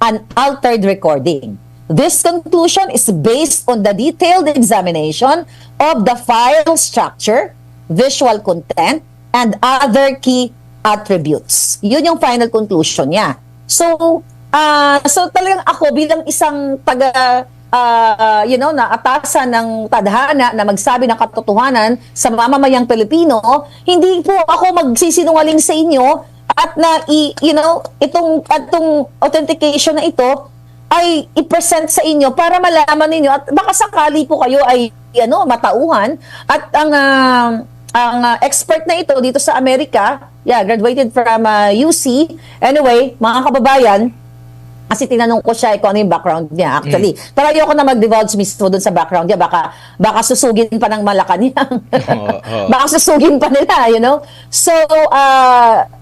unaltered recording. This conclusion is based on the detailed examination of the file structure, visual content, and other key attributes. Yun yung final conclusion niya. So talagang ako bilang isang na atasan ng tadhana na magsabi ng katotohanan sa mamamayang Pilipino, hindi po ako magsisinungaling sa inyo at itong authentication na ito ay i-present sa inyo para malaman ninyo at baka sakali po kayo ay matauhan at ang expert na ito dito sa Amerika, graduated from UC. Anyway, mga kababayan, kasi tinanong ko siya kung ano yung background niya actually. Pero ayoko na mag-divulge mismo dun sa background niya. Baka susugin pa ng Malacanang. Baka susugin pa nila, So,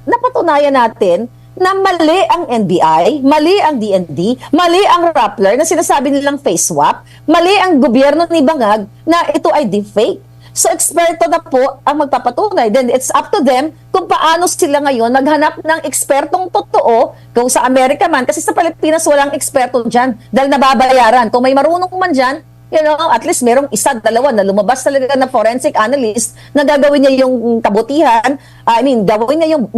napatunayan natin na mali ang NBI, mali ang DND, mali ang Rappler na sinasabi nilang face swap, mali ang gobyerno ni Bangag na ito ay deepfake. So, eksperto na po ang magpapatunay. Then, it's up to them kung paano sila ngayon maghanap ng ekspertong totoo kung sa Amerika man. Kasi sa Pilipinas, walang eksperto dyan dahil nababayaran. Kung may marunong man dyan, at least merong isa, dalawa na lumabas talaga na forensic analyst na gagawin niya yung kabutihan, gagawin niya yung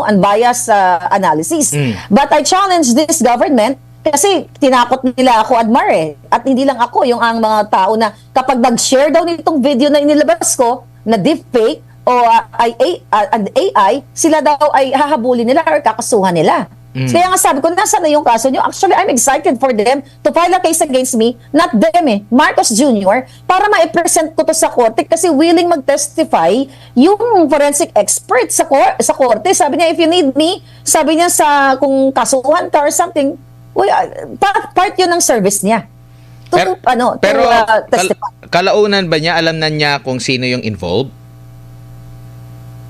unbiased analysis. But I challenge this government kasi tinakot nila ako, Admar, at hindi lang ako, yung ang mga tao na kapag nag-share daw nitong video na inilabas ko na deepfake o AI, sila daw ay hahabulin nila or kakasuhan nila. Kaya nga sabi ko, nasa na yung kaso nyo? Actually, I'm excited for them to file a case against me, not them Marcos Jr., para ma-present ko to sa korte kasi willing mag-testify yung forensic expert sa korte. Sabi niya, if you need me, sabi niya kung kasuhan ka or something, part yun ng service niya. Kalaunan ba niya, alam na niya kung sino yung involved?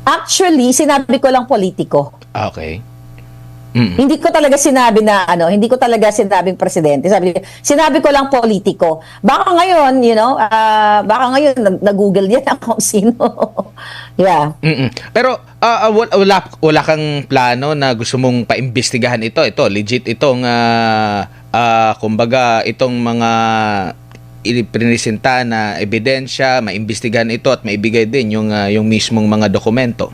Actually, sinabi ko lang politiko. Okay. Hindi ko talaga sinabi na hindi ko talaga sinabing presidente. Sinabi ko lang politiko. Baka ngayon, nag-Google yan kung sino. Yeah. Pero wala kang plano na gusto mong paimbestigahan ito. Ito legit itong kumbaga itong mga ipinipresenta na ebidensya, maimbestigahan ito at maibigay din yung mismong mga dokumento.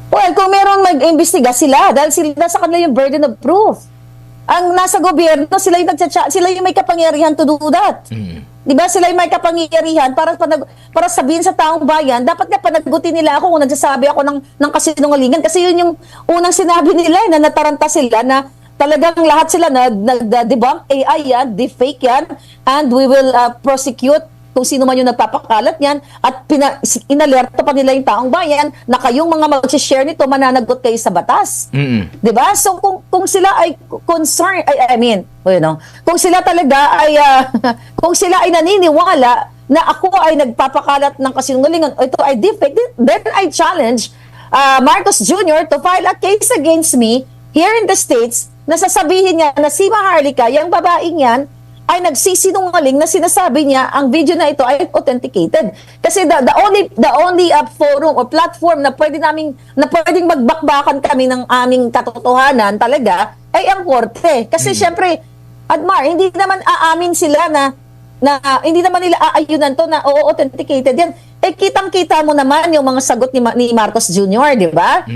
Well, kung meron mag-imbestiga sila dahil sila sa kanila yung burden of proof. Ang nasa gobyerno, sila yung may kapangyarihan to do that. Di ba? Sila yung may kapangyarihan para sabihin sa taong bayan, dapat nga panagutin nila ako kung nagsasabi ako ng kasinungalingan. Kasi yun yung unang sinabi nila na nataranta sila na talagang lahat sila nag-debunk AI yan, deepfake yan, and we will prosecute kung sino man yung nagpapakalat niyan at inalerto pa nila yung taong bayan na kayong mga mag-share nito, mananagot kayo sa batas. Diba? So kung sila ay concerned, kung sila talaga ay kung sila ay naniniwala na ako ay nagpapakalat ng kasinungalingan, ito ay deepfake, then I challenge Marcos Jr. to file a case against me here in the States na sasabihin niya na si Maharlika, yung babaeng yan, ay nagsisinungaling na sinasabi niya ang video na ito ay authenticated. Kasi the only forum or platform na pwedeng magbakbakan kami ng aming katotohanan talaga ay ang korte. Kasi syempre, Admar, hindi naman aamin sila na hindi naman nila aayunan to na authenticated yan. Kitang-kita mo naman yung mga sagot ni Marcos Jr., di ba?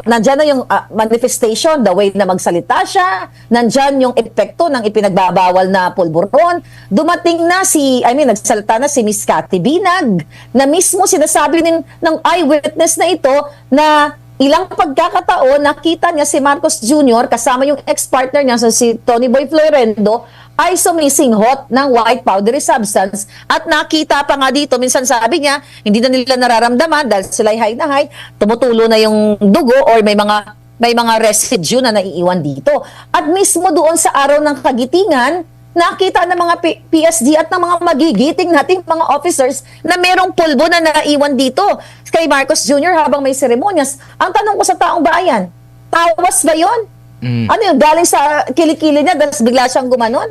Nandyan na yung manifestation, the way na magsalita siya, nandyan yung epekto ng ipinagbabawal na pulburon. Dumating na nagsalita na si Miss Cathy Binag, na mismo sinasabi ng eyewitness na ito na ilang pagkakataon nakita niya si Marcos Jr. kasama yung ex-partner niya si Tony Boy Florendo ay sumisinghot ng white powdery substance at nakita pa nga dito, minsan sabi niya, hindi na nila nararamdaman dahil sila'y high na high, tumutulo na yung dugo or may mga residue na naiiwan dito. At mismo doon sa araw ng kagitingan, nakita ng mga PSD at ng mga magigiting nating mga officers na merong pulbo na naiwan dito kay Marcos Jr. habang may seremonyas. Ang tanong ko sa taong bayan, tawas ba yon? Ano yun? Galing sa kilikili niya, tapos bigla siyang gumanon?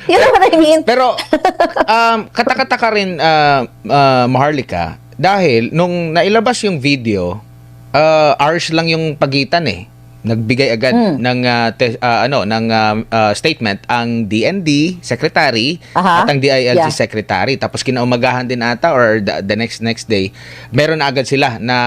Yun naman I mean. Pero, katakataka rin, Maharlika, dahil nung nailabas yung video, hours lang yung pagitan Nagbigay agad ng statement ang DND secretary Aha. at ang DILG Yeah. secretary. Tapos kinaumagahan din ata or the next day, meron na agad sila na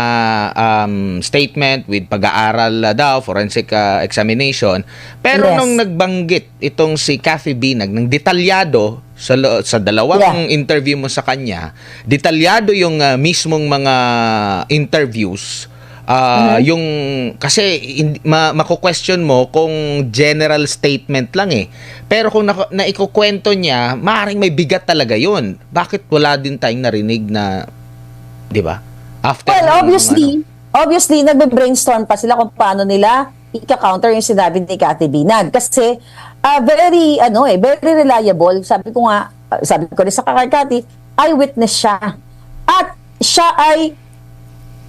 statement with pag-aaral daw, forensic examination. Pero Yes. nung nagbanggit itong si Kathy Binag ng detalyado sa dalawang interview mo sa kanya, detalyado yung mismong mga interviews. Yung kasi mako-question mo kung general statement lang eh. Pero kung naikukwento niya, maaaring may bigat talaga 'yun. Bakit wala din tayong narinig na 'di ba? After Well, obviously nagbe-brainstorm pa sila kung paano nila i-counter yung sinabi ni Cathy Binag kasi very reliable. Sabi ko rin sa Cathy, eyewitness siya. At siya ay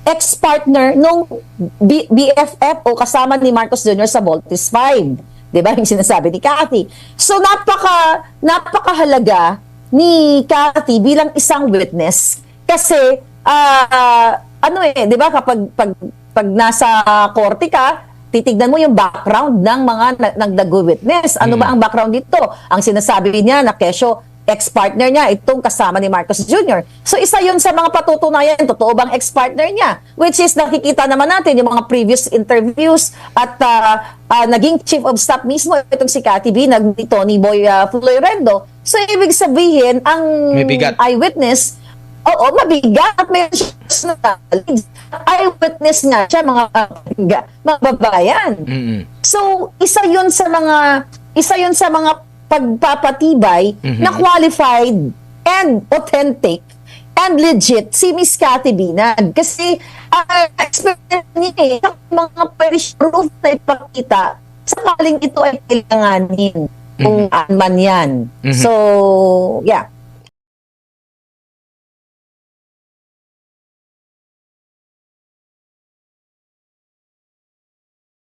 ex-partner nung BFF o kasama ni Marcos Jr. sa Voltes 5. 'Di ba? Yung sinasabi ni Cathy. So napakahalaga ni Cathy bilang isang witness kasi 'di ba kapag nasa korte ka, titignan mo yung background ng mga nag-witness. Ano ba ang background dito? Ang sinasabi niya na kesyo ex-partner niya, itong kasama ni Marcos Jr. So isa yun sa mga patutunayan, totoo bang ex-partner niya? Which is nakikita naman natin yung mga previous interviews at naging chief of staff mismo itong si Cathy Binag ni Tony Boy Florendo. So ibig sabihin, ang May bigat. eyewitness, mabigat. May eyewitness nga siya, mga babayan. So isa yun sa mga pagpapatibay na qualified and authentic and legit si Miss Cathy Binag. Kasi experience niya mga proof na ipakita sakaling ito ay kailanganin kung man yan. So, yeah.